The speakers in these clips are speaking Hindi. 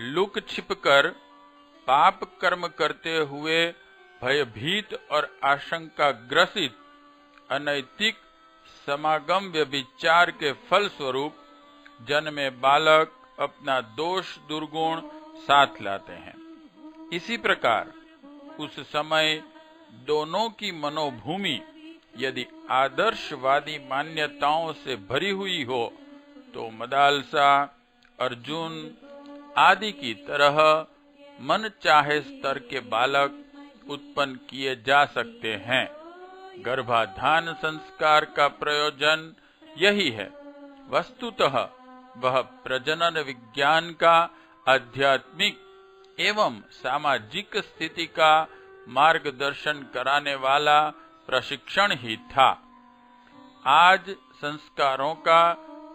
लुक छिप कर पाप कर्म करते हुए भयभीत और आशंका ग्रसित अनैतिक समागम व्यभिचार के फल स्वरूप जन्मे बालक अपना दोष दुर्गुण साथ लाते हैं। इसी प्रकार उस समय दोनों की मनोभूमि यदि आदर्शवादी मान्यताओं से भरी हुई हो तो मदालसा, अर्जुन आदि की तरह मन चाहे स्तर के बालक उत्पन्न किए जा सकते हैं। गर्भाधान संस्कार का प्रयोजन यही है। वस्तुतः वह प्रजनन विज्ञान का आध्यात्मिक एवं सामाजिक स्थिति का मार्गदर्शन कराने वाला प्रशिक्षण ही था। आज संस्कारों का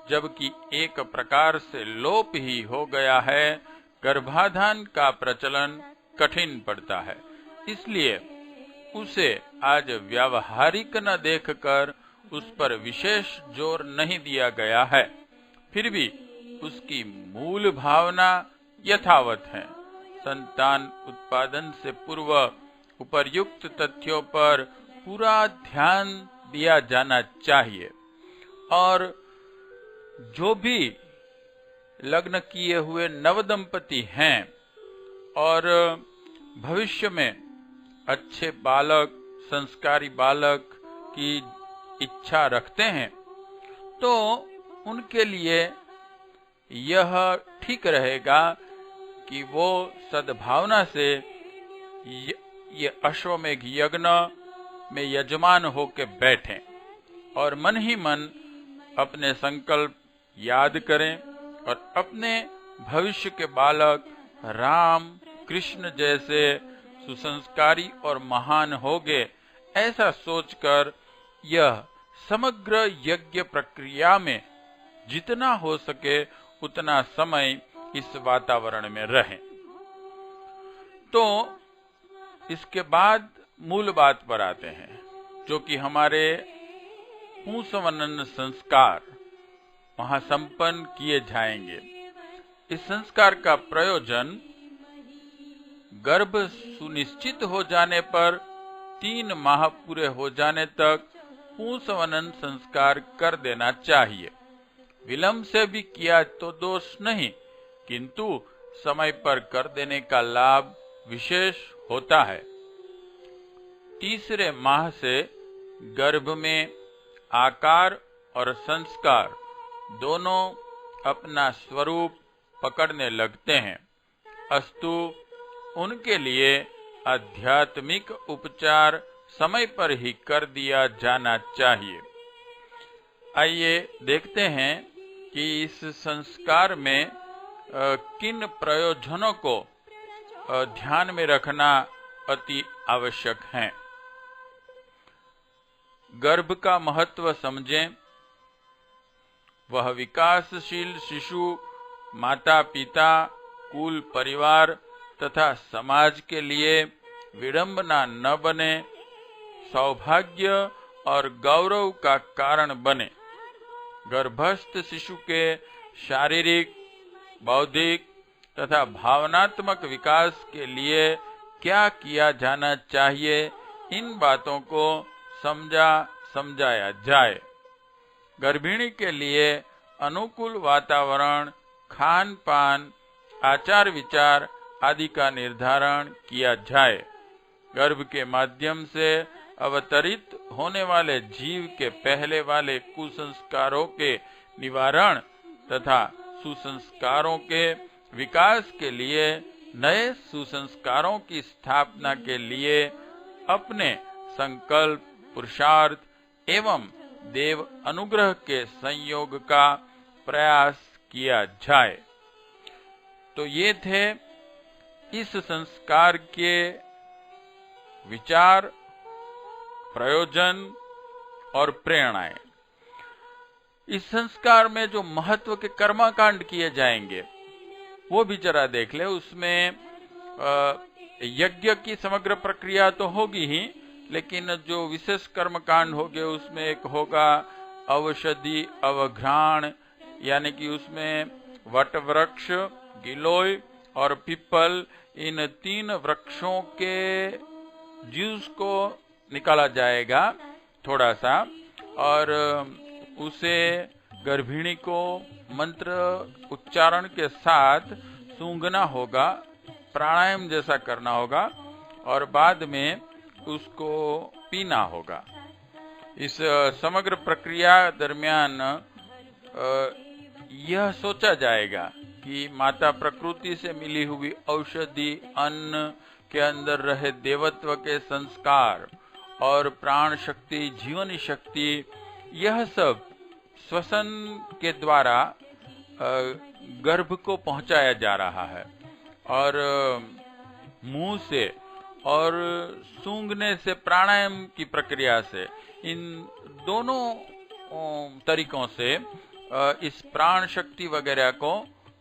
जबकि एक प्रकार से लोप ही हो गया है, गर्भाधान का प्रचलन कठिन पड़ता है। इसलिए उसे आज व्यावहारिक न देखकर उस पर विशेष जोर नहीं दिया गया है। फिर भी उसकी मूल भावना यथावत है। संतान उत्पादन से पूर्व उपर्युक्त तथ्यों पर पूरा ध्यान दिया जाना चाहिए और जो भी लग्न किए हुए नवदंपति हैं और भविष्य में अच्छे बालक, संस्कारी बालक की इच्छा रखते हैं तो उनके लिए यह ठीक रहेगा कि वो सद्भावना से ये अश्वमेघ यज्ञ में यजमान होके बैठें और मन ही मन अपने संकल्प याद करें और अपने भविष्य के बालक राम कृष्ण जैसे सुसंस्कारी और महान होंगे, ऐसा सोचकर यह समग्र यज्ञ प्रक्रिया में जितना हो सके उतना समय इस वातावरण में रहें। तो इसके बाद मूल बात पर आते हैं, जो कि हमारे पुंसवनन संस्कार वहां संपन्न किए जाएंगे। इस संस्कार का प्रयोजन गर्भ सुनिश्चित हो जाने पर 3 माह पूरे हो जाने तक पुंसवनन संस्कार कर देना चाहिए। विलंब से भी किया तो दोष नहीं, किंतु समय पर कर देने का लाभ विशेष होता है। तीसरे माह से गर्भ में आकार और संस्कार दोनों अपना स्वरूप पकड़ने लगते हैं, अस्तु उनके लिए आध्यात्मिक उपचार समय पर ही कर दिया जाना चाहिए। आइए देखते हैं कि इस संस्कार में किन प्रयोजनों को ध्यान में रखना अति आवश्यक है। गर्भ का महत्व समझें। वह विकासशील शिशु माता पिता, कुल परिवार तथा समाज के लिए विडंबना न बने, सौभाग्य और गौरव का कारण बने। गर्भस्थ शिशु के शारीरिक, बौद्धिक तथा भावनात्मक विकास के लिए क्या किया जाना चाहिए, इन बातों को समझाया जाए। गर्भिणी के लिए अनुकूल वातावरण, खान पान, आचार विचार आदि का निर्धारण किया जाए। गर्भ के माध्यम से अवतरित होने वाले जीव के पहले वाले कुसंस्कारों के निवारण तथा सुसंस्कारों के विकास के लिए नए सुसंस्कारों की स्थापना के लिए अपने संकल्प, पुरुषार्थ एवं देव अनुग्रह के संयोग का प्रयास किया जाए। तो ये थे इस संस्कार के विचार, प्रयोजन और प्रेरणाएं। इस संस्कार में जो महत्व के कर्मकांड किए जाएंगे वो भी जरा देख ले। उसमें यज्ञ की समग्र प्रक्रिया तो होगी ही, लेकिन जो विशेष कर्मकांड होंगे उसमें एक होगा औषधि अवघ्राण, यानी कि उसमें वट वृक्ष, गिलोय और पीपल, इन 3 वृक्षों के जूस को निकाला जाएगा थोड़ा सा, और उसे गर्भिणी को मंत्र उच्चारण के साथ सूंघना होगा, प्राणायाम जैसा करना होगा और बाद में उसको पीना होगा। इस समग्र प्रक्रिया दरमियान यह सोचा जाएगा कि माता प्रकृति से मिली हुई औषधि, अन्न के अंदर रहे देवत्व के संस्कार और प्राण शक्ति, जीवनी शक्ति, यह सब श्वसन के द्वारा गर्भ को पहुंचाया जा रहा है और मुंह से और सूंघने से, प्राणायाम की प्रक्रिया से, इन दोनों तरीकों से इस प्राण शक्ति वगैरह को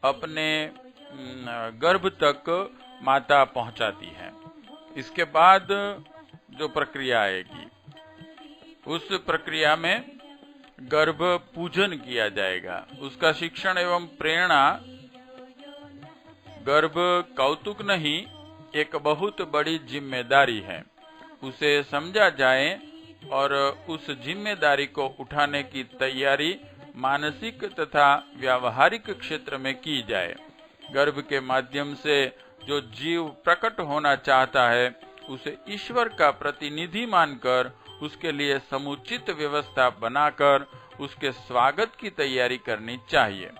अपने गर्भ तक माता पहुंचाती है। इसके बाद जो प्रक्रिया आएगी, उस प्रक्रिया में गर्भ पूजन किया जाएगा। उसका शिक्षण एवं प्रेरणा गर्भ कौतुक नहीं, एक बहुत बड़ी जिम्मेदारी है। उसे समझा जाए और उस जिम्मेदारी को उठाने की तैयारी मानसिक तथा व्यावहारिक क्षेत्र में की जाए। गर्भ के माध्यम से जो जीव प्रकट होना चाहता है, उसे ईश्वर का प्रतिनिधि मानकर उसके लिए समुचित व्यवस्था बनाकर उसके स्वागत की तैयारी करनी चाहिए।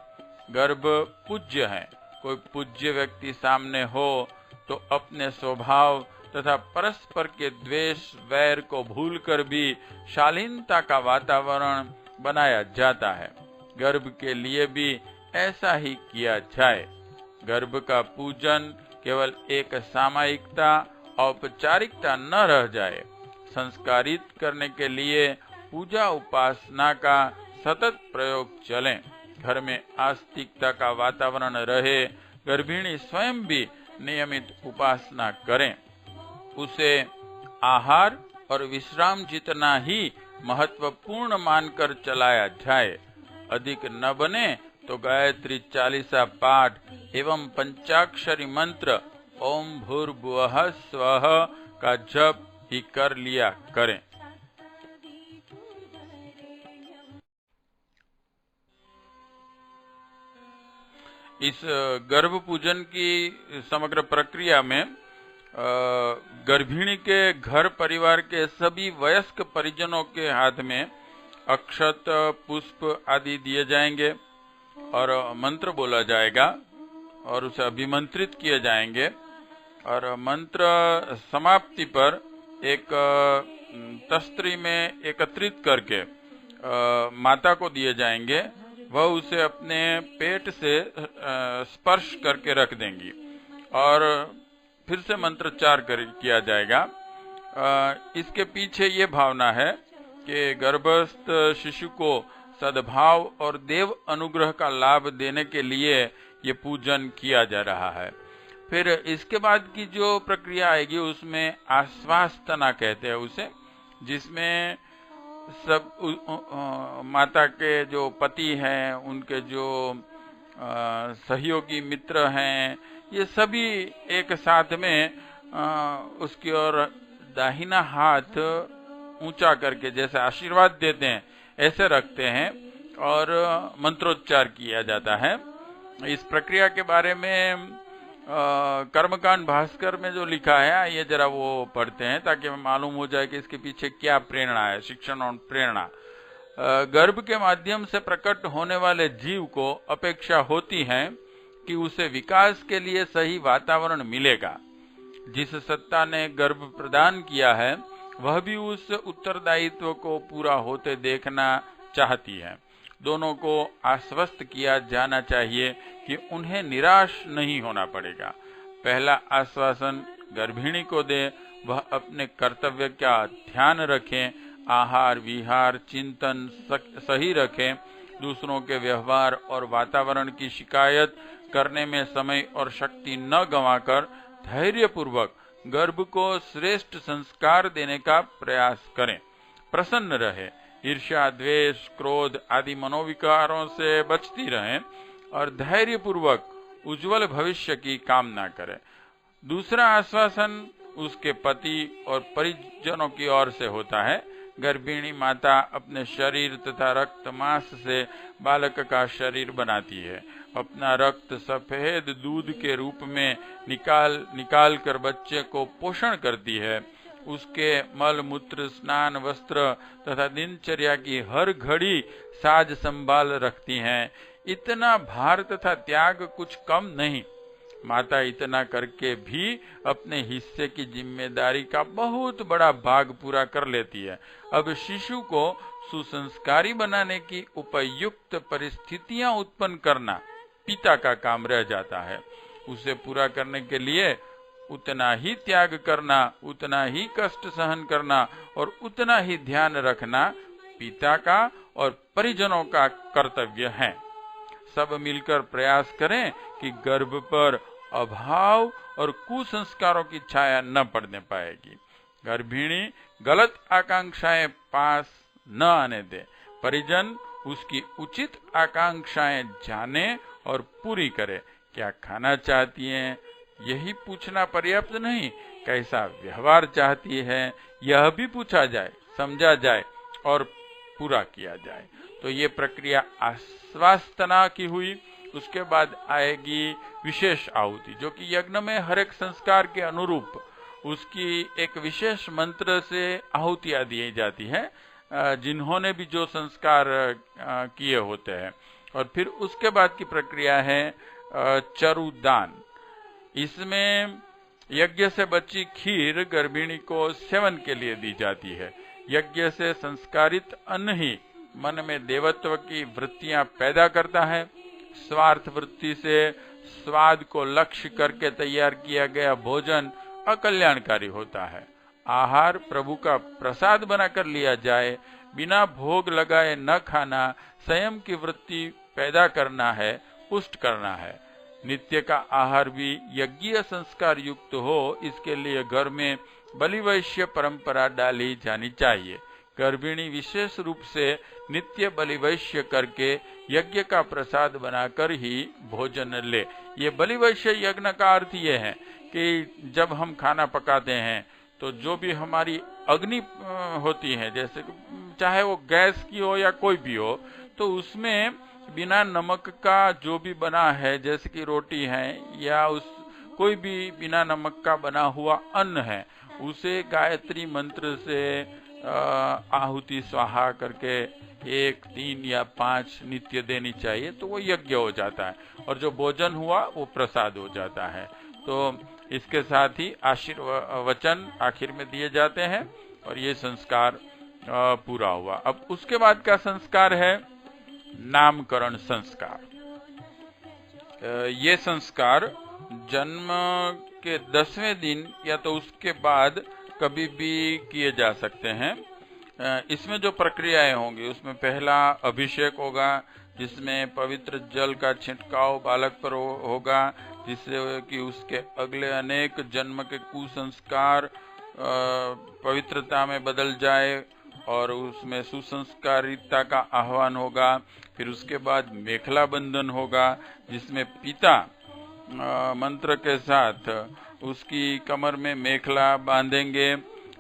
गर्भ पूज्य है। कोई पूज्य व्यक्ति सामने हो तो अपने स्वभाव तथा परस्पर के द्वेष वैर को भूलकर भी शालीनता का वातावरण बनाया जाता है। गर्भ के लिए भी ऐसा ही किया जाए। गर्भ का पूजन केवल एक सामायिकता, औपचारिकता न रह जाए। संस्कारित करने के लिए पूजा उपासना का सतत प्रयोग चले। घर में आस्तिकता का वातावरण रहे। गर्भिणी स्वयं भी नियमित उपासना करें। उसे आहार और विश्राम जितना ही महत्वपूर्ण मानकर चलाया जाए। अधिक न बने तो गायत्री चालीसा पाठ एवं पंचाक्षरी मंत्र ओम भूर्भुवः स्वः का जप ही कर लिया करें। इस गर्भ पूजन की समग्र प्रक्रिया में गर्भिणी के घर परिवार के सभी वयस्क परिजनों के हाथ में अक्षत, पुष्प आदि दिए जाएंगे और मंत्र बोला जाएगा और उसे अभिमंत्रित किए जाएंगे और मंत्र समाप्ति पर एक तस्तरी में एकत्रित करके माता को दिए जाएंगे। वह उसे अपने पेट से स्पर्श करके रख देंगी और फिर से मंत्रोच्चार किया जाएगा। इसके पीछे ये भावना है कि गर्भस्थ शिशु को सद्भाव और देव अनुग्रह का लाभ देने के लिए ये पूजन किया जा रहा है। फिर इसके बाद की जो प्रक्रिया आएगी उसमें आश्वासना कहते हैं उसे, जिसमें सब माता के जो पति हैं, उनके जो सहयोगी मित्र हैं, ये सभी एक साथ में उसकी ओर दाहिना हाथ ऊंचा करके जैसे आशीर्वाद देते हैं ऐसे रखते हैं और मंत्रोच्चार किया जाता है। इस प्रक्रिया के बारे में कर्मकांड भास्कर में जो लिखा है ये जरा वो पढ़ते हैं ताकि मालूम हो जाए कि इसके पीछे क्या प्रेरणा है, शिक्षण और प्रेरणा। गर्भ के माध्यम से प्रकट होने वाले जीव को अपेक्षा होती है कि उसे विकास के लिए सही वातावरण मिलेगा। जिस सत्ता ने गर्भ प्रदान किया है वह भी उस उत्तरदायित्व को पूरा होते देखना चाहती है। दोनों को आश्वस्त किया जाना चाहिए कि उन्हें निराश नहीं होना पड़ेगा। पहला आश्वासन गर्भिणी को दे, वह अपने कर्तव्य का ध्यान रखें, आहार विहार चिंतन सही रखें, दूसरों के व्यवहार और वातावरण की शिकायत करने में समय और शक्ति न गंवाकर धैर्यपूर्वक गर्भ को श्रेष्ठ संस्कार देने का प्रयास करें। प्रसन्न रहे, ईर्ष्या, द्वेष, क्रोध आदि मनोविकारों से बचती रहें और धैर्यपूर्वक उज्जवल भविष्य की कामना करे। दूसरा आश्वासन उसके पति और परिजनों की ओर से होता है। गर्भिणी माता अपने शरीर तथा रक्त मांस से बालक का शरीर बनाती है। अपना रक्त सफेद दूध के रूप में निकाल कर बच्चे को पोषण करती है। उसके मल मूत्र, स्नान, वस्त्र तथा दिनचर्या की हर घड़ी साज संभाल रखती हैं। इतना भार तथा त्याग कुछ कम नहीं। माता इतना करके भी अपने हिस्से की जिम्मेदारी का बहुत बड़ा भाग पूरा कर लेती है। अब शिशु को सुसंस्कारी बनाने की उपयुक्त परिस्थितियां उत्पन्न करना पिता का काम रह जाता है। उसे पूरा करने के लिए उतना ही त्याग करना, उतना ही कष्ट सहन करना और उतना ही ध्यान रखना पिता का और परिजनों का कर्तव्य है। सब मिलकर प्रयास करें कि गर्भ पर अभाव और कुसंस्कारों की छाया न पड़ने पाएगी। गर्भिणी गलत आकांक्षाएं पास न आने दे। परिजन उसकी उचित आकांक्षाएं जाने और पूरी करे। क्या खाना चाहती है यही पूछना पर्याप्त नहीं, कैसा व्यवहार चाहती है यह भी पूछा जाए, समझा जाए और पूरा किया जाए। तो ये प्रक्रिया आश्वासना की हुई। उसके बाद आएगी विशेष आहुति, जो कि यज्ञ में हर एक संस्कार के अनुरूप उसकी एक विशेष मंत्र से आहुतियां दी जाती है, जिन्होंने भी जो संस्कार किए होते हैं। और फिर उसके बाद की प्रक्रिया है चरुदान। इसमें यज्ञ से बची खीर गर्भिणी को सेवन के लिए दी जाती है। यज्ञ से संस्कारित अन्न ही मन में देवत्व की वृत्तियां पैदा करता है। स्वार्थ वृत्ति से स्वाद को लक्ष्य करके तैयार किया गया भोजन अकल्याणकारी होता है। आहार प्रभु का प्रसाद बनाकर लिया जाए, बिना भोग लगाए न खाना संयम की वृत्ति पैदा करना है, पुष्ट करना है। नित्य का आहार भी यज्ञीय संस्कार युक्त हो, इसके लिए घर में बलिवैश्य परंपरा डाली जानी चाहिए। गर्भिणी विशेष रूप से नित्य बलिवैश्य करके यज्ञ का प्रसाद बनाकर ही भोजन ले। ये बलिवैश्य यज्ञ का अर्थ ये है कि जब हम खाना पकाते हैं तो जो भी हमारी अग्नि होती है, जैसे चाहे वो गैस की हो या कोई भी हो, तो उसमें बिना नमक का जो भी बना है, जैसे कि रोटी है या कोई भी बिना नमक का बना हुआ अन्न है, उसे गायत्री मंत्र से आहुति स्वाहा करके 1, 3 या 5 नित्य देनी चाहिए, तो वो यज्ञ हो जाता है और जो भोजन हुआ वो प्रसाद हो जाता है। तो इसके साथ ही आशीर्वचन आखिर में दिए जाते हैं और ये संस्कार पूरा हुआ। अब उसके बाद का संस्कार है नामकरण संस्कार। ये संस्कार जन्म के 10वें दिन या तो उसके बाद कभी भी किए जा सकते हैं। इसमें जो प्रक्रियाएं होंगी उसमें पहला अभिषेक होगा, जिसमें पवित्र जल का छिड़काव बालक पर होगा, जिससे कि उसके अगले अनेक जन्म के कुसंस्कार पवित्रता में बदल जाए और उसमें सुसंस्कारिता का आह्वान होगा। फिर उसके बाद मेखला बंधन होगा, जिसमें पिता मंत्र के साथ उसकी कमर में मेखला बांधेंगे।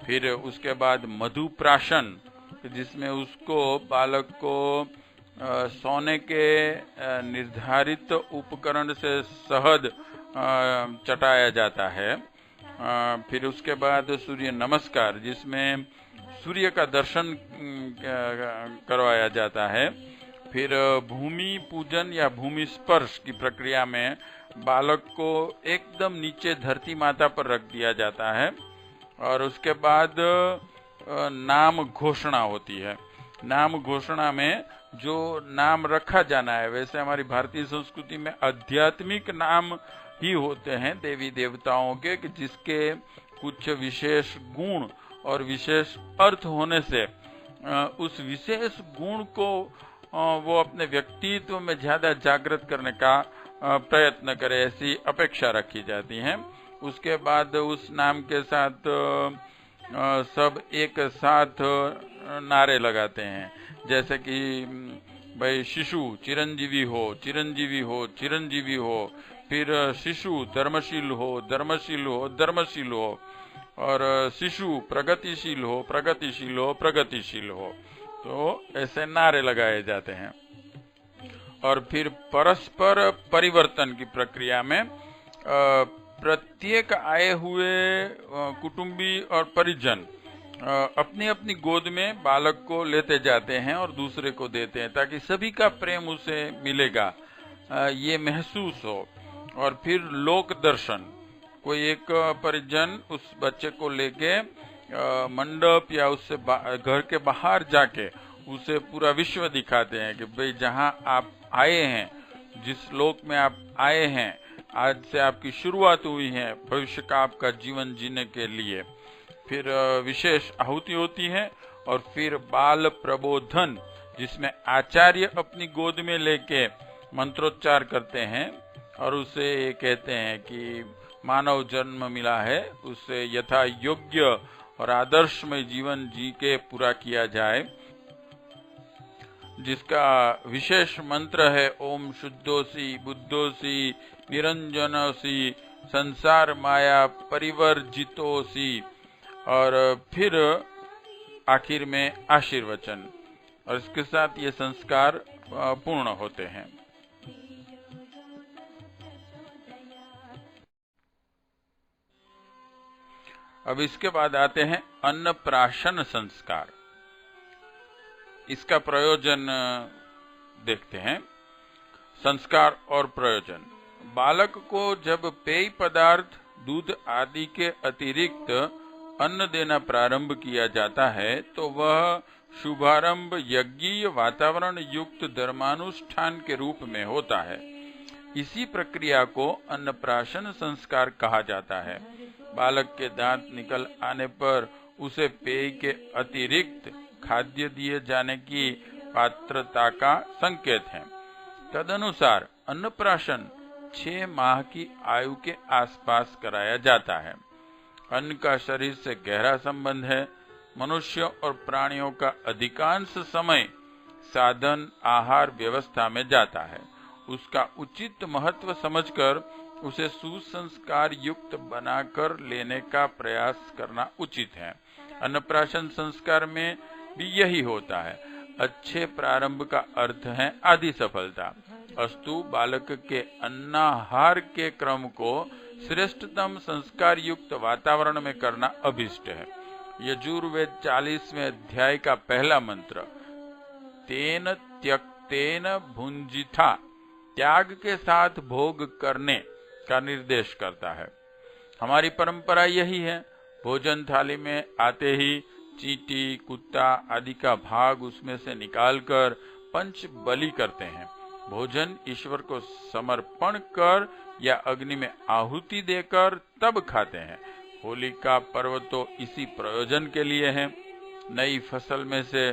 फिर उसके बाद मधुप्राशन, जिसमें उसको बालक को सोने के निर्धारित उपकरण से शहद चटाया जाता है। फिर उसके बाद सूर्य नमस्कार, जिसमें सूर्य का दर्शन करवाया जाता है। फिर भूमि पूजन या भूमि स्पर्श की प्रक्रिया में बालक को एकदम नीचे धरती माता पर रख दिया जाता है और उसके बाद नाम घोषणा होती है। नाम घोषणा में जो नाम रखा जाना है, वैसे हमारी भारतीय संस्कृति में आध्यात्मिक नाम ही होते हैं देवी देवताओं के, कि जिसके कुछ विशेष गुण और विशेष अर्थ होने से उस विशेष गुण को वो अपने व्यक्तित्व में ज्यादा जागृत करने का प्रयत्न करे, ऐसी अपेक्षा रखी जाती है। उसके बाद उस नाम के साथ सब एक साथ नारे लगाते हैं, जैसे कि भाई शिशु चिरंजीवी हो, चिरंजीवी हो, चिरंजीवी हो, फिर शिशु धर्मशील हो, धर्मशील हो, धर्मशील हो, और शिशु प्रगतिशील हो, प्रगतिशील हो, प्रगतिशील हो। तो ऐसे नारे लगाए जाते हैं। और फिर परस्पर परिवर्तन की प्रक्रिया में प्रत्येक आए हुए कुटुंबी और परिजन अपनी अपनी गोद में बालक को लेते जाते हैं और दूसरे को देते हैं, ताकि सभी का प्रेम उसे मिलेगा, ये महसूस हो। और फिर लोक दर्शन, कोई एक परिजन उस बच्चे को लेके मंडप या उससे घर के बाहर जाके उसे पूरा विश्व दिखाते हैं कि भाई जहां आप आए हैं, जिस लोक में आप आए हैं, आज से आपकी शुरुआत हुई है भविष्य का आपका जीवन जीने के लिए। फिर विशेष आहुति होती है। और फिर बाल प्रबोधन, जिसमें आचार्य अपनी गोद में लेके मंत्रोच्चार करते हैं और उसे ये कहते हैं कि मानव जन्म मिला है, उसे यथा योग्य और आदर्शमय जीवन जी के पूरा किया जाए, जिसका विशेष मंत्र है ओम शुद्धोसी बुद्धोसी निरंजनोसी संसार माया परिवर्जितोसी। और फिर आखिर में आशीर्वचन, और इसके साथ ये संस्कार पूर्ण होते हैं। अब इसके बाद आते हैं अन्नप्राशन संस्कार। इसका प्रयोजन देखते हैं। संस्कार और प्रयोजन। बालक को जब पेय पदार्थ, दूध आदि के अतिरिक्त अन्न देना प्रारंभ किया जाता है तो वह शुभारंभ यज्ञीय वातावरण युक्त धर्मानुष्ठान के रूप में होता है। इसी प्रक्रिया को अन्नप्राशन संस्कार कहा जाता है। बालक के दांत निकल आने पर उसे पेय के अतिरिक्त खाद्य दिए जाने की पात्रता का संकेत है। तदनुसार अन्नप्राशन 6 माह की आयु के आसपास कराया जाता है। अन्न का शरीर से गहरा संबंध है। मनुष्य और प्राणियों का अधिकांश समय साधन आहार व्यवस्था में जाता है। उसका उचित महत्व समझकर उसे सुसंस्कार युक्त बनाकर लेने का प्रयास करना उचित है। अन्नप्राशन संस्कार में भी यही होता है। अच्छे प्रारंभ का अर्थ है आदि सफलता। अस्तु बालक के अन्नाहार के क्रम को श्रेष्ठतम संस्कार युक्त वातावरण में करना अभिष्ट है। यजुर्वेद 40वें अध्याय का पहला मंत्र तेन त्यक्तेन भुंजिथा, त्याग के साथ भोग करने का निर्देश करता है। हमारी परंपरा यही है। भोजन थाली में आते ही चींटी, कुत्ता आदि का भाग उसमें से निकालकर पंच बलि करते हैं। भोजन ईश्वर को समर्पण कर या अग्नि में आहुति देकर तब खाते हैं। होली का पर्व तो इसी प्रयोजन के लिए है। नई फसल में से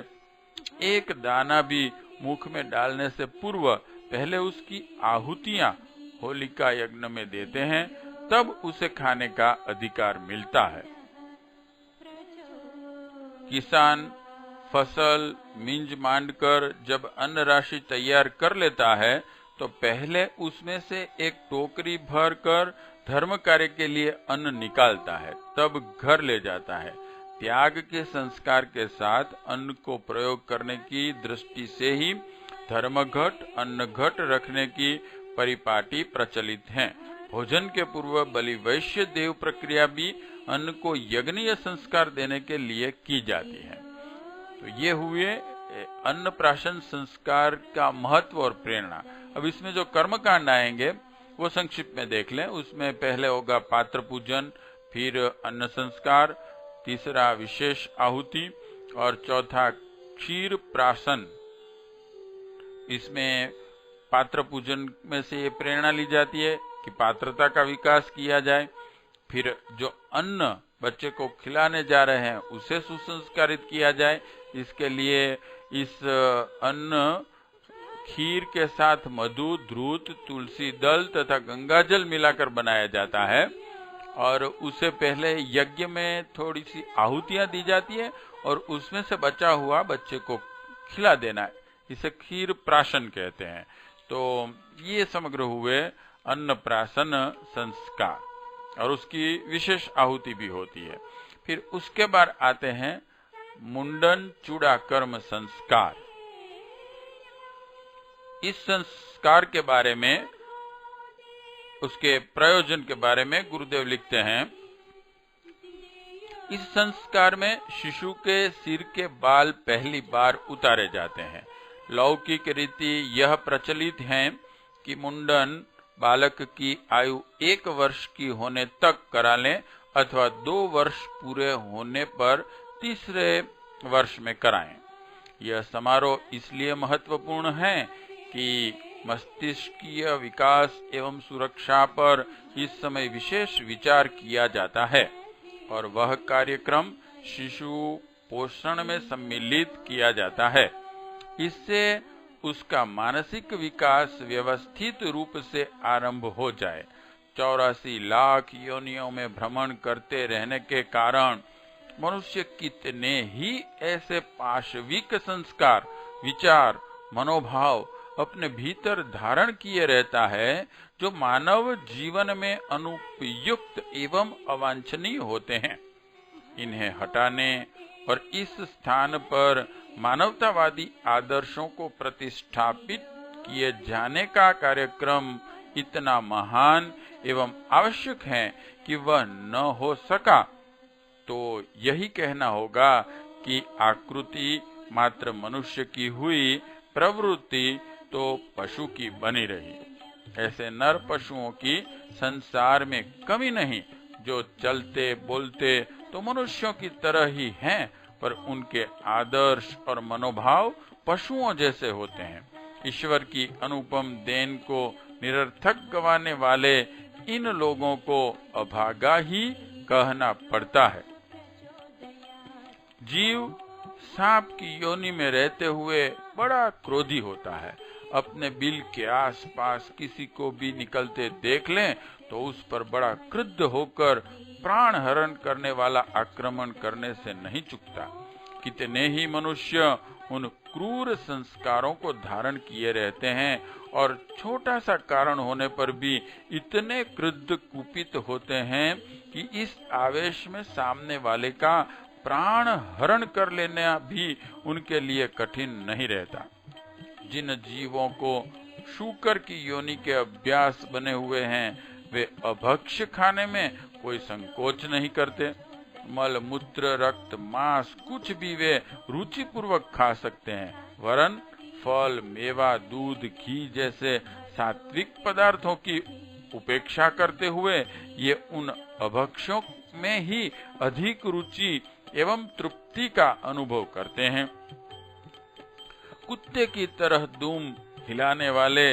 एक दाना भी मुख में डालने से पूर्व पहले उसकी आहुतियां होलिका यज्ञ में देते हैं, तब उसे खाने का अधिकार मिलता है। किसान फसल मिंज मांडकर जब अन्न राशि तैयार कर लेता है तो पहले उसमें से एक टोकरी भर कर धर्म कार्य के लिए अन्न निकालता है, तब घर ले जाता है। त्याग के संस्कार के साथ अन्न को प्रयोग करने की दृष्टि से ही धर्मघट अन्न घट रखने की परिपाटी प्रचलित है। भोजन के पूर्व बलि वैश्य देव प्रक्रिया भी अन्न को यज्ञीय संस्कार देने के लिए की जाती है। तो ये हुए अन्नप्राशन संस्कार का महत्व और प्रेरणा। अब इसमें जो कर्मकांड आएंगे वो संक्षिप्त में देख लें। उसमें पहले होगा पात्र पूजन, फिर अन्न संस्कार, तीसरा विशेष आहुति और चौथा क्षीर प्राशन। इसमें पात्र पूजन में से ये प्रेरणा ली जाती है कि पात्रता का विकास किया जाए। फिर जो अन्न बच्चे को खिलाने जा रहे हैं उसे सुसंस्कारित किया जाए। इसके लिए इस अन्न खीर के साथ मधु, दूध, तुलसी दल तथा गंगाजल मिलाकर बनाया जाता है और उसे पहले यज्ञ में थोड़ी सी आहुतियां दी जाती है और उसमें से बचा हुआ बच्चे को खिला देना है। इसे क्षीर प्राशन कहते हैं। तो ये समग्र हुए अन्नप्राशन संस्कार और उसकी विशेष आहुति भी होती है। फिर उसके बाद आते हैं मुंडन चूड़ाकर्म संस्कार। इस संस्कार के बारे में, उसके प्रयोजन के बारे में गुरुदेव लिखते हैं, इस संस्कार में शिशु के सिर के बाल पहली बार उतारे जाते हैं। लौकिक रीति यह प्रचलित है कि मुंडन बालक की आयु 1 वर्ष की होने तक करा लें अथवा 2 वर्ष पूरे होने पर तीसरे वर्ष में कराएं। यह समारोह इसलिए महत्वपूर्ण है कि मस्तिष्कीय विकास एवं सुरक्षा पर इस समय विशेष विचार किया जाता है और वह कार्यक्रम शिशु पोषण में सम्मिलित किया जाता है। इससे उसका मानसिक विकास व्यवस्थित रूप से आरंभ हो जाए। 84 लाख योनियों में भ्रमण करते रहने के कारण मनुष्य कितने ही ऐसे पाशविक संस्कार, विचार, मनोभाव अपने भीतर धारण किए रहता है जो मानव जीवन में अनुपयुक्त एवं अवांछनीय होते हैं। इन्हें हटाने और इस स्थान पर मानवतावादी आदर्शों को प्रतिष्ठापित किए जाने का कार्यक्रम इतना महान एवं आवश्यक है कि वह न हो सका तो यही कहना होगा कि आकृति मात्र मनुष्य की हुई, प्रवृत्ति तो पशु की बनी रही। ऐसे नर पशुओं की संसार में कमी नहीं, जो चलते बोलते तो मनुष्यों की तरह ही हैं, पर उनके आदर्श और मनोभाव पशुओं जैसे होते हैं। ईश्वर की अनुपम देन को निरर्थक गंवाने वाले इन लोगों को अभागा ही कहना पड़ता है। जीव सांप की योनि में रहते हुए बड़ा क्रोधी होता है। अपने बिल के आसपास किसी को भी निकलते देख लें तो उस पर बड़ा क्रुद्ध होकर प्राण हरण करने वाला आक्रमण करने से नहीं चूकता। कितने ही मनुष्य उन क्रूर संस्कारों को धारण किए रहते हैं और छोटा सा कारण होने पर भी इतने क्रुद्ध कुपित होते हैं कि इस आवेश में सामने वाले का प्राण हरण कर लेना भी उनके लिए कठिन नहीं रहता। जिन जीवों को शूकर की योनि के अभ्यास बने हुए हैं वे अभक्ष्य खाने में कोई संकोच नहीं करते। मल, मूत्र, रक्त, मांस कुछ भी वे रुचि पूर्वक खा सकते हैं, वरन फल, मेवा, दूध, घी जैसे सात्विक पदार्थों की उपेक्षा करते हुए ये उन अभक्ष्यों में ही अधिक रुचि एवं तृप्ति का अनुभव करते हैं। कुत्ते की तरह दुम हिलाने वाले,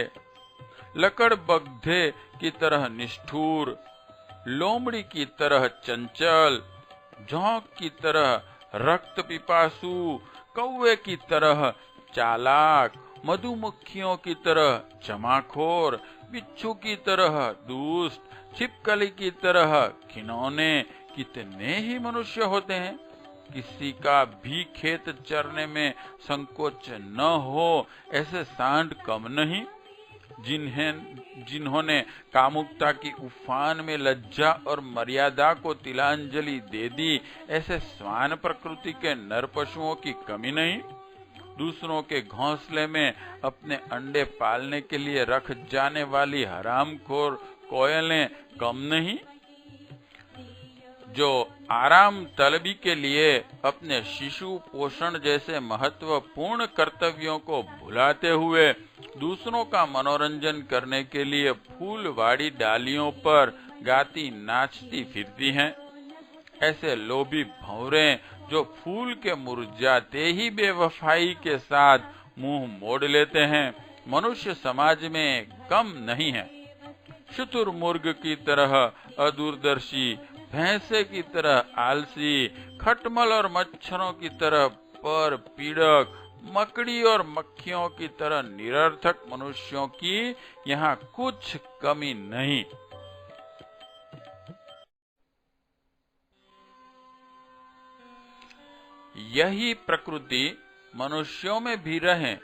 लकड़बग्धे की तरह निष्ठुर, लोमड़ी की तरह चंचल, झोंक की तरह रक्त पिपासु, कौवे की तरह चालाक, मधुमक्खियों की तरह जमाखोर, बिच्छू की तरह दुष्ट, छिपकली की तरह खिनौने कितने ही मनुष्य होते हैं। किसी का भी खेत चरने में संकोच न हो ऐसे सांड कम नहीं। जिन्होंने कामुकता की उफान में लज्जा और मर्यादा को तिलांजलि दे दी ऐसे श्वान प्रकृति के नर पशुओं की कमी नहीं। दूसरों के घोंसले में अपने अंडे पालने के लिए रख जाने वाली हरामखोर कोयलें कम नहीं। जो आराम तलबी के लिए अपने शिशु पोषण जैसे महत्वपूर्ण कर्तव्यों को भुलाते हुए दूसरों का मनोरंजन करने के लिए फूलवाड़ी डालियों पर गाती नाचती फिरती हैं। ऐसे लोभी भंवरे जो फूल के मुरझाते ही बेवफाई के साथ मुंह मोड़ लेते हैं, मनुष्य समाज में कम नहीं है। शुतुरमुर्ग की तरह अदूरदर्शी, भैंसे की तरह आलसी, खटमल और मच्छरों की तरह पर पीड़क, मकड़ी और मक्खियों की तरह निरर्थक मनुष्यों की यहाँ कुछ कमी नहीं। यही प्रकृति मनुष्यों में भी रहे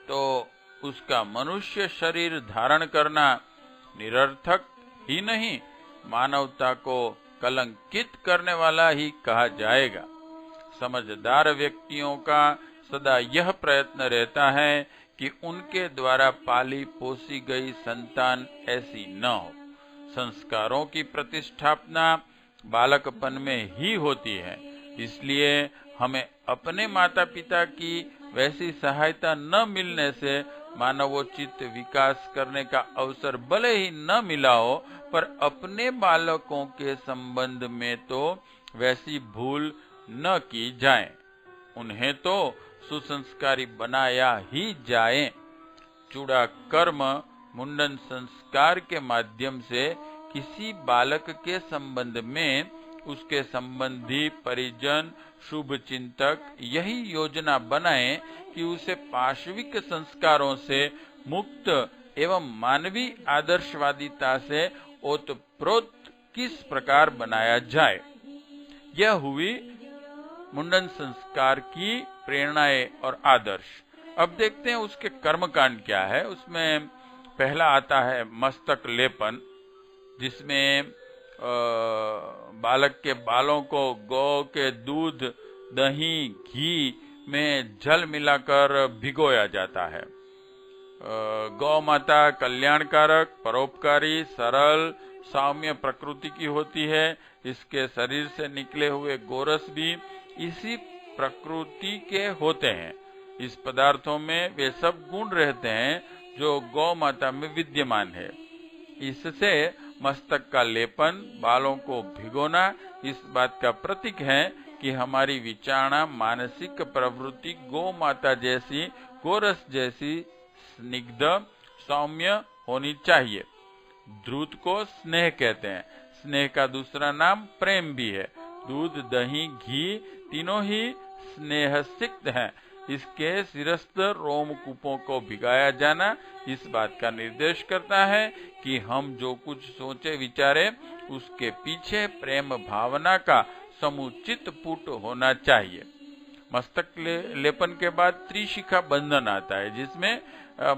तो उसका मनुष्य शरीर धारण करना निरर्थक ही नहीं, मानवता को कलंकित करने वाला ही कहा जाएगा। समझदार व्यक्तियों का सदा यह प्रयत्न रहता है कि उनके द्वारा पाली पोसी गई संतान ऐसी न हो। संस्कारों की प्रतिष्ठापना बालकपन में ही होती है, इसलिए हमें अपने माता पिता की वैसी सहायता न मिलने से मानवोचित विकास करने का अवसर भले ही न मिला हो, पर अपने बालकों के संबंध में तो वैसी भूल न की जाए। उन्हें तो सुसंस्कारी बनाया ही जाए। चूड़ा कर्म मुंडन संस्कार के माध्यम से किसी बालक के संबंध में उसके संबंधी परिजन शुभ चिंतक यही योजना बनाएं कि उसे पाशविक संस्कारों से मुक्त एवं मानवीय आदर्शवादिता से ओतप्रोत किस प्रकार बनाया जाए। यह हुई मुंडन संस्कार की प्रेरणाएं और आदर्श। अब देखते हैं उसके कर्मकांड क्या है। उसमें पहला आता है मस्तक लेपन, जिसमें बालक के बालों को गौ के दूध, दही, घी में जल मिलाकर भिगोया जाता है। गौ माता कल्याणकारक, परोपकारी, सरल, सौम्य प्रकृति की होती है। इसके शरीर से निकले हुए गोरस भी इसी प्रकृति के होते हैं। इस पदार्थों में वे सब गुण रहते हैं जो गौ माता में विद्यमान है। इससे मस्तक का लेपन, बालों को भिगोना इस बात का प्रतीक है कि हमारी विचारणा, मानसिक प्रवृत्ति गौ माता जैसी, गोरस जैसी स्निग्ध, सौम्य होनी चाहिए। द्रुत को स्नेह कहते हैं। स्नेह का दूसरा नाम प्रेम भी है। दूध, दही, घी तीनों ही स्नेह सिक्त हैं। इसके सिरस्थ रोमकूपों को भिगाया जाना इस बात का निर्देश करता है कि हम जो कुछ सोचे विचारे उसके पीछे प्रेम भावना का समुचित पुट होना चाहिए। मस्तक लेपन के बाद त्रिशिखा बंधन आता है, जिसमें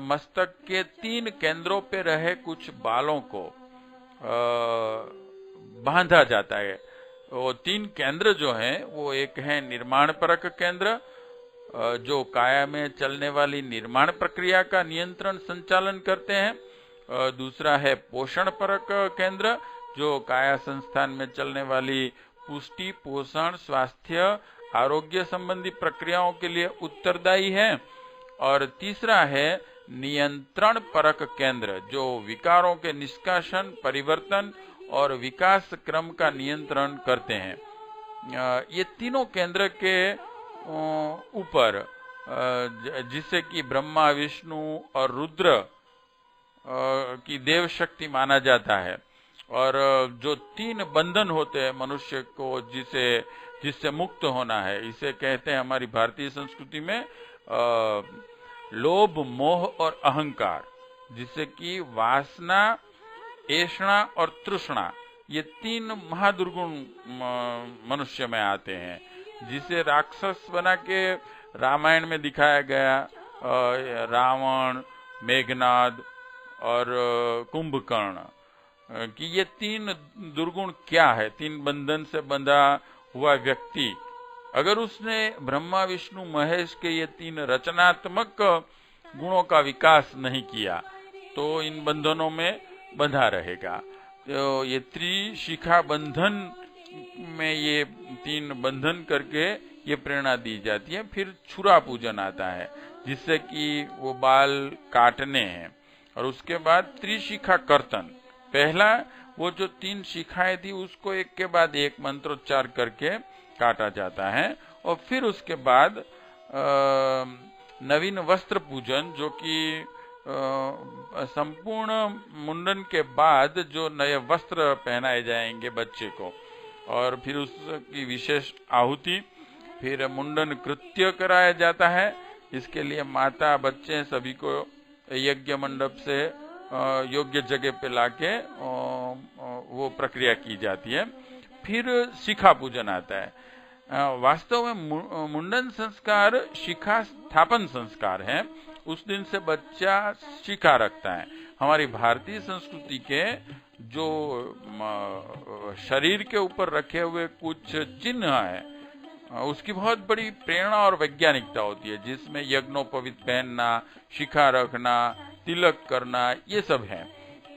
मस्तक के 3 केंद्रों पे रहे कुछ बालों को बांधा जाता है। वो 3 केंद्र जो हैं वो एक है निर्माण परक केंद्र, जो काया में चलने वाली निर्माण प्रक्रिया का नियंत्रण संचालन करते हैं। दूसरा है पोषण परक केंद्र, जो काया संस्थान में चलने वाली पुष्टि, पोषण, स्वास्थ्य, आरोग्य संबंधी प्रक्रियाओं के लिए उत्तरदायी है। और तीसरा है नियंत्रण परक केंद्र, जो विकारों के निष्कासन, परिवर्तन और विकास क्रम का नियंत्रण करते हैं। ये तीनों केंद्र के ऊपर, जिसे कि ब्रह्मा, विष्णु और रुद्र की देव शक्ति माना जाता है, और जो 3 बंधन होते हैं मनुष्य को जिससे मुक्त होना है, इसे कहते हैं हमारी भारतीय संस्कृति में लोभ, मोह और अहंकार, जिससे कि वासना, ऐषणा और तृष्णा, ये 3 महादुर्गुण मनुष्य में आते हैं, जिसे राक्षस बना के रामायण में दिखाया गया। रावण, मेघनाद और कुंभकर्ण कि ये 3 दुर्गुण क्या है। 3 बंधन से बंधा हुआ व्यक्ति, अगर उसने ब्रह्मा, विष्णु, महेश के ये 3 रचनात्मक गुणों का विकास नहीं किया तो इन बंधनों में बंधा रहेगा। तो ये त्रिशिखा बंधन में ये 3 बंधन करके ये प्रेरणा दी जाती है। फिर छुरा पूजन आता है, जिससे कि वो बाल काटने हैं। और उसके बाद त्रिशिखा कर्तन, पहला वो जो 3 शिखाएं थी उसको एक के बाद एक मंत्रोच्चार करके काटा जाता है। और फिर उसके बाद नवीन वस्त्र पूजन, जो कि संपूर्ण मुंडन के बाद जो नए वस्त्र पहनाए जाएंगे बच्चे को, और फिर उसकी विशेष आहुति, फिर मुंडन कृत्य कराया जाता है। इसके लिए माता, बच्चे सभी को यज्ञ मंडप से योग्य जगह पे लाके वो प्रक्रिया की जाती है। फिर शिखा पूजन आता है। वास्तव में मुंडन संस्कार शिखा स्थापन संस्कार है, उस दिन से बच्चा शिखा रखता है। हमारी भारतीय संस्कृति के जो शरीर के ऊपर रखे हुए कुछ चिन्ह है, उसकी बहुत बड़ी प्रेरणा और वैज्ञानिकता होती है, जिसमें यज्ञोपवीत पहनना, शिखा रखना, तिलक करना, ये सब है।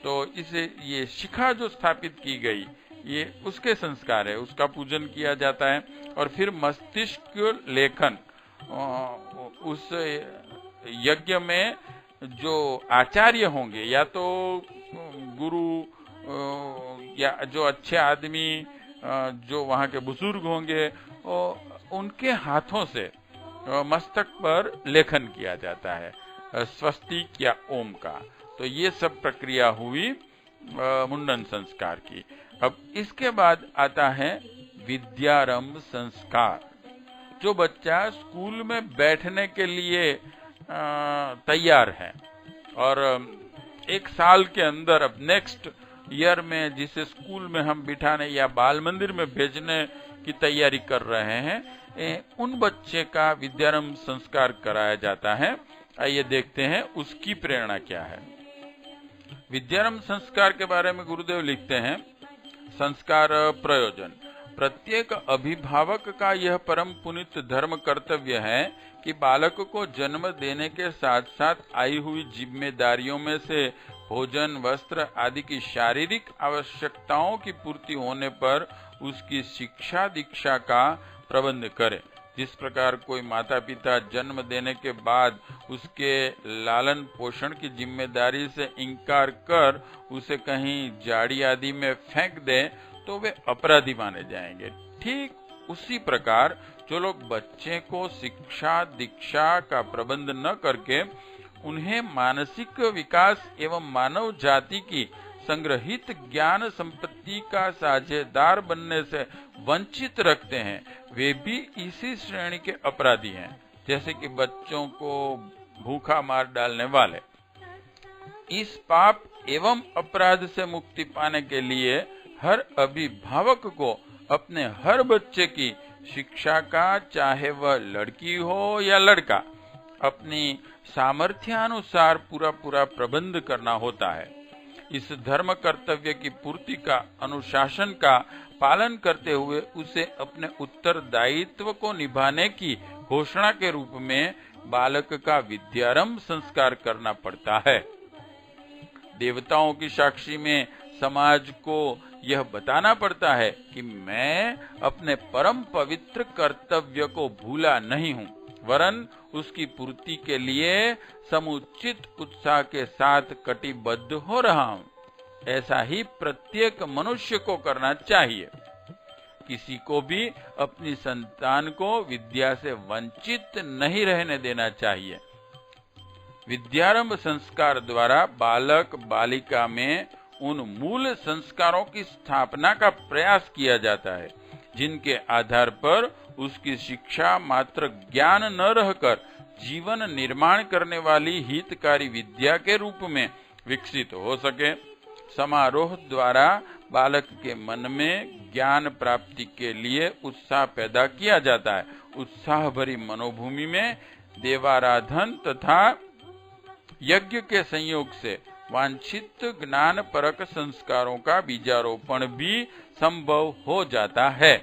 तो इसे ये शिखा जो स्थापित की गई, ये उसके संस्कार है, उसका पूजन किया जाता है। और फिर मस्तिष्क लेखन, उस यज्ञ में जो आचार्य होंगे, या तो गुरु या जो अच्छे आदमी जो वहाँ के बुजुर्ग होंगे, उनके हाथों से मस्तक पर लेखन किया जाता है, स्वस्तिक या ओम का। तो ये सब प्रक्रिया हुई मुंडन संस्कार की। अब इसके बाद आता है विद्यारंभ संस्कार। जो बच्चा स्कूल में बैठने के लिए तैयार है और एक साल के अंदर अब नेक्स्ट ईयर में जिसे स्कूल में हम बिठाने या बाल मंदिर में भेजने की तैयारी कर रहे हैं, उन बच्चे का विद्यारंभ संस्कार कराया जाता है। आइए देखते हैं उसकी प्रेरणा क्या है। विद्यारंभ संस्कार के बारे में गुरुदेव लिखते हैं, संस्कार प्रयोजन। प्रत्येक अभिभावक का यह परम पुनीत धर्म कर्तव्य है कि बालक को जन्म देने के साथ साथ आई हुई जिम्मेदारियों में से भोजन, वस्त्र आदि की शारीरिक आवश्यकताओं की पूर्ति होने पर उसकी शिक्षा दीक्षा का प्रबंध करे। जिस प्रकार कोई माता पिता जन्म देने के बाद उसके लालन पोषण की जिम्मेदारी से इंकार कर उसे कहीं जाड़ी आदि में फेंक दे तो वे अपराधी माने जाएंगे, ठीक उसी प्रकार जो लोग बच्चे को शिक्षा दीक्षा का प्रबंध न करके उन्हें मानसिक विकास एवं मानव जाति की संग्रहित ज्ञान संपत्ति का साझेदार बनने से वंचित रखते हैं, वे भी इसी श्रेणी के अपराधी हैं, जैसे कि बच्चों को भूखा मार डालने वाले। इस पाप एवं अपराध से मुक्ति पाने के लिए हर अभिभावक को अपने हर बच्चे की शिक्षा का, चाहे वह लड़की हो या लड़का, अपनी सामर्थ्यानुसार पूरा प्रबंध करना होता है। इस धर्म कर्तव्य की पूर्ति का, अनुशासन का पालन करते हुए उसे अपने उत्तरदायित्व को निभाने की घोषणा के रूप में बालक का विद्यारंभ संस्कार करना पड़ता है। देवताओं की साक्षी में समाज को यह बताना पड़ता है कि मैं अपने परम पवित्र कर्तव्य को भूला नहीं हूँ, वरन उसकी पूर्ति के लिए समुचित उत्साह के साथ कटिबद्ध हो रहा हूँ। ऐसा ही प्रत्येक मनुष्य को करना चाहिए। किसी को भी अपनी संतान को विद्या से वंचित नहीं रहने देना चाहिए। विद्यारंभ संस्कार द्वारा बालक बालिका में उन मूल संस्कारों की स्थापना का प्रयास किया जाता है, जिनके आधार पर उसकी शिक्षा मात्र ज्ञान न रहकर जीवन निर्माण करने वाली हितकारी विद्या के रूप में विकसित हो सके। समारोह द्वारा बालक के मन में ज्ञान प्राप्ति के लिए उत्साह पैदा किया जाता है। उत्साह भरी मनोभूमि में देवाराधन तथा यज्ञ के संयोग से वांछित ज्ञान परक संस्कारों का बीजारोपण भी संभव हो जाता है।